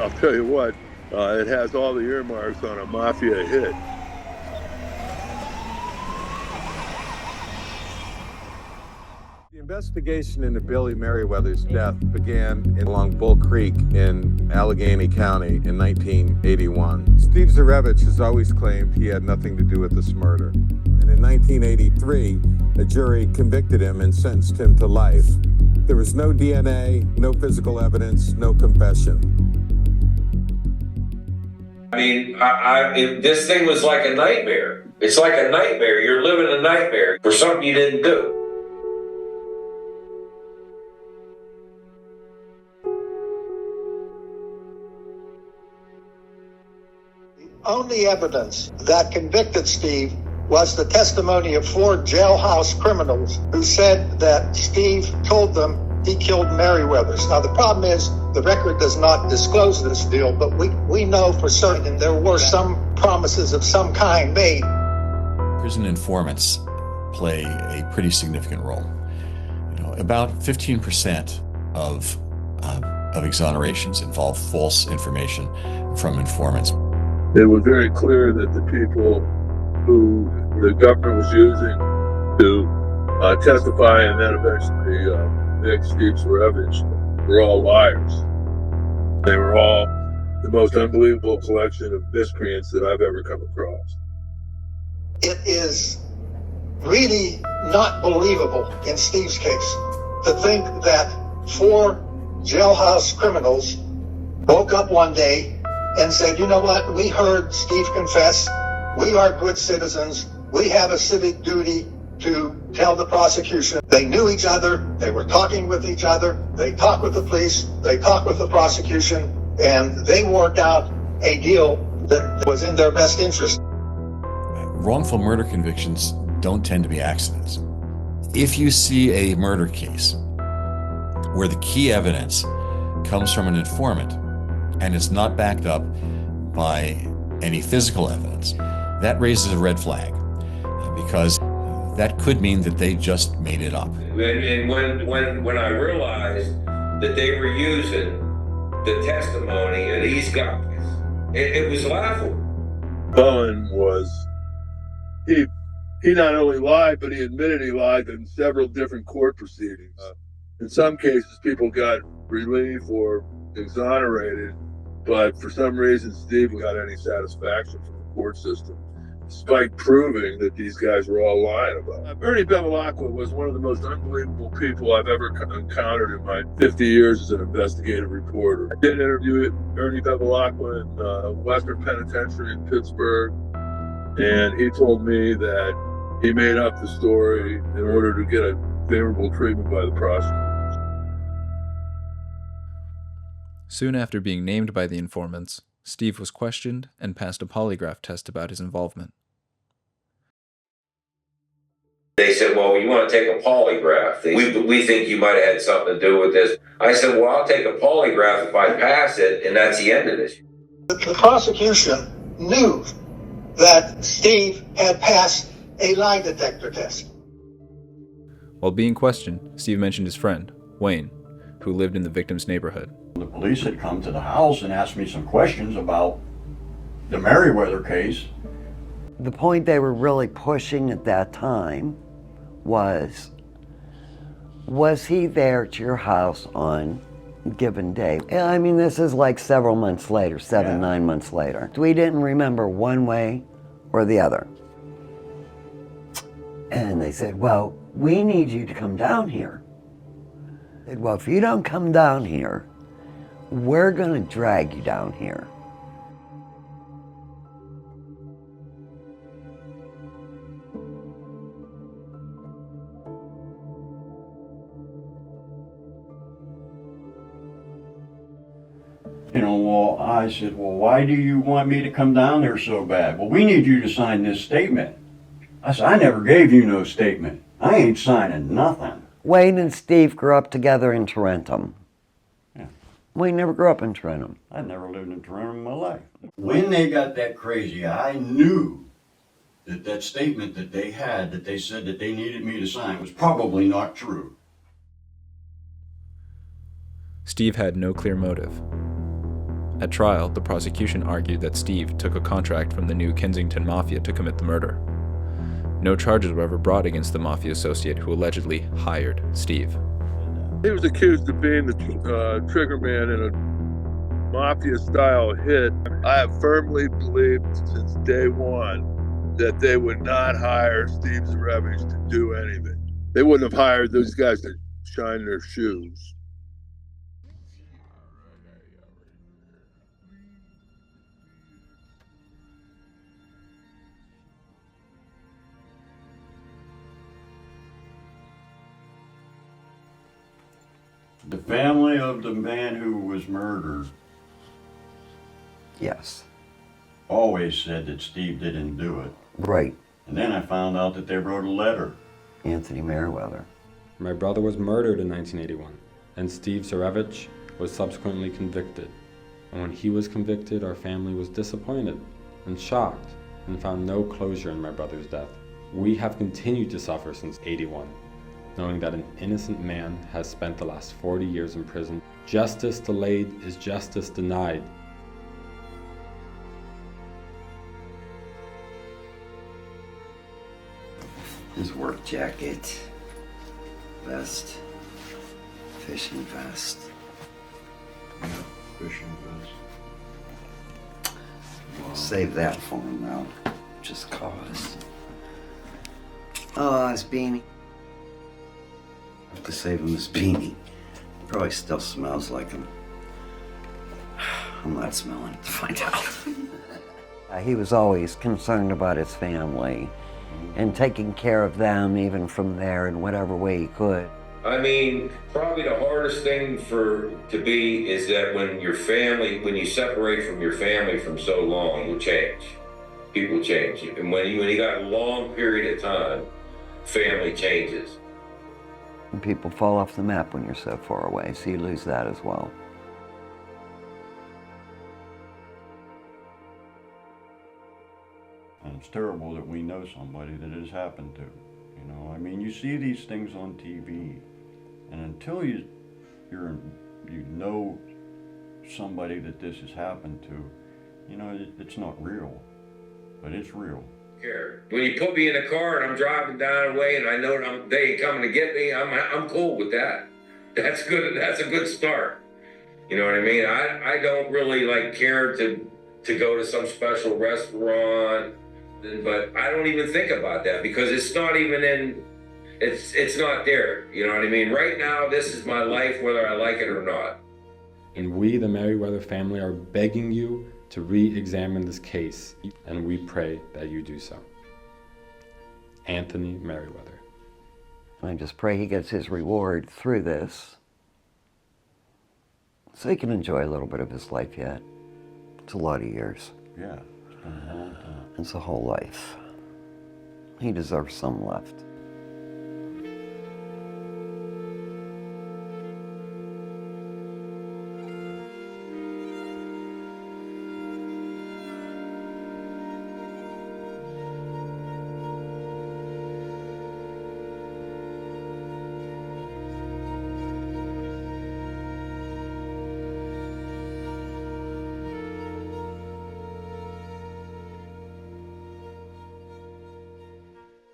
I'll tell you what, it has all the earmarks on a mafia hit. The investigation into Billy Merriweather's death began along Bull Creek in Allegheny County in 1981. Steve Szarewicz has always claimed he had nothing to do with this murder. And in 1983, a jury convicted him and sentenced him to life. There was no DNA, no physical evidence, no confession. I mean, this thing was like a nightmare. It's like a nightmare. You're living a nightmare for something you didn't do. The only evidence that convicted Steve was the testimony of 4 jailhouse criminals who said that Steve told them he killed Merriweather. Now, the problem is the record does not disclose this deal, but we know for certain there were some promises of some kind made. Prison informants play a pretty significant role. About 15% of exonerations involve false information from informants. It was very clear that the people who the government was using to testify and then eventually convict Steve Szarewicz were all liars. They were all the most unbelievable collection of miscreants that I've ever come across. It is really not believable in Steve's case to think that 4 jailhouse criminals woke up one day and said, you know what, we heard Steve confess, we are good citizens, we have a civic duty to tell the prosecution. They knew each other, they were talking with each other, they talked with the police, they talked with the prosecution, and they worked out a deal that was in their best interest. Wrongful murder convictions don't tend to be accidents. If you see a murder case where the key evidence comes from an informant and is not backed up by any physical evidence, that raises a red flag, because that could mean that they just made it up. And when I realized that they were using the testimony of these guys, it was laughable. Bowen was, he not only lied, but he admitted he lied in several different court proceedings. In some cases, people got relief or exonerated, but for some reason, Steve got any satisfaction from the court system, despite proving that these guys were all lying about it. Ernie Bevilacqua was one of the most unbelievable people I've ever encountered in my 50 years as an investigative reporter. I did interview Ernie Bevilacqua in Western Penitentiary in Pittsburgh, and he told me that he made up the story in order to get a favorable treatment by the prosecutor. Soon after being named by the informants, Steve was questioned and passed a polygraph test about his involvement. They said, well, you want to take a polygraph? We think you might have had something to do with this. I said, well, I'll take a polygraph if I pass it, and that's the end of this. The prosecution knew that Steve had passed a lie detector test. While being questioned, Steve mentioned his friend, Wayne, who lived in the victim's neighborhood. The police had come to the house and asked me some questions about the Merriweather case. The point they were really pushing at that time was he there at your house on a given day? I mean, this is like several months later, 9 months later. We didn't remember one way or the other. And they said, well, we need you to come down here. I said, well, if you don't come down here, we're going to drag you down here. I said, well, why do you want me to come down there so bad? Well, we need you to sign this statement. I said, I never gave you no statement. I ain't signing nothing. Wayne and Steve grew up together in Tarentum. Wayne never grew up in Tarentum. I never lived in Tarentum in my life. When they got that crazy, I knew that that statement that they had, that they said that they needed me to sign, was probably not true. Steve had no clear motive. At trial, the prosecution argued that Steve took a contract from the New Kensington Mafia to commit the murder. No charges were ever brought against the Mafia associate who allegedly hired Steve. He was accused of being the triggerman in a Mafia-style hit. I have firmly believed since day one that they would not hire Steve Szarewicz to do anything. They wouldn't have hired those guys to shine their shoes. The family of the man who was murdered Yes. always said that Steve didn't do it. Right. And then I found out that they wrote a letter. Anthony Merriweather. My brother was murdered in 1981, and Steve Szarewicz was subsequently convicted. And when he was convicted, our family was disappointed and shocked and found no closure in my brother's death. We have continued to suffer since '81, knowing that an innocent man has spent the last 40 years in prison. Justice delayed is justice denied. His work jacket, vest, fishing vest. Fishing vest. Save that for him now, just cause. Oh, his beanie. I have to save him his beanie. Probably still smells like him. I'm not smelling it to find out. He was always concerned about his family and taking care of them even from there in whatever way he could. I mean, probably the hardest thing to be is that when you separate from your family from so long, you change. People change. And when you got a long period of time, family changes. And people fall off the map when you're so far away, so you lose that as well. And it's terrible that we know somebody that it has happened to. You know, I mean, you see these things on TV, and until you know somebody that this has happened to, you know, it's not real, but it's real. When you put me in a car and I'm driving down the way and I know they ain't coming to get me, I'm cool with that. That's good. That's a good start. You know what I mean? I don't really care to go to some special restaurant, but I don't even think about that because it's not even in. It's not there. You know what I mean? Right now, this is my life, whether I like it or not. And we, the Merriweather family, are begging you to re-examine this case, and we pray that you do so. Anthony Merriweather. I just pray he gets his reward through this, so he can enjoy a little bit of his life yet. It's a lot of years. Yeah, it's been a long time. It's a whole life. He deserves some left.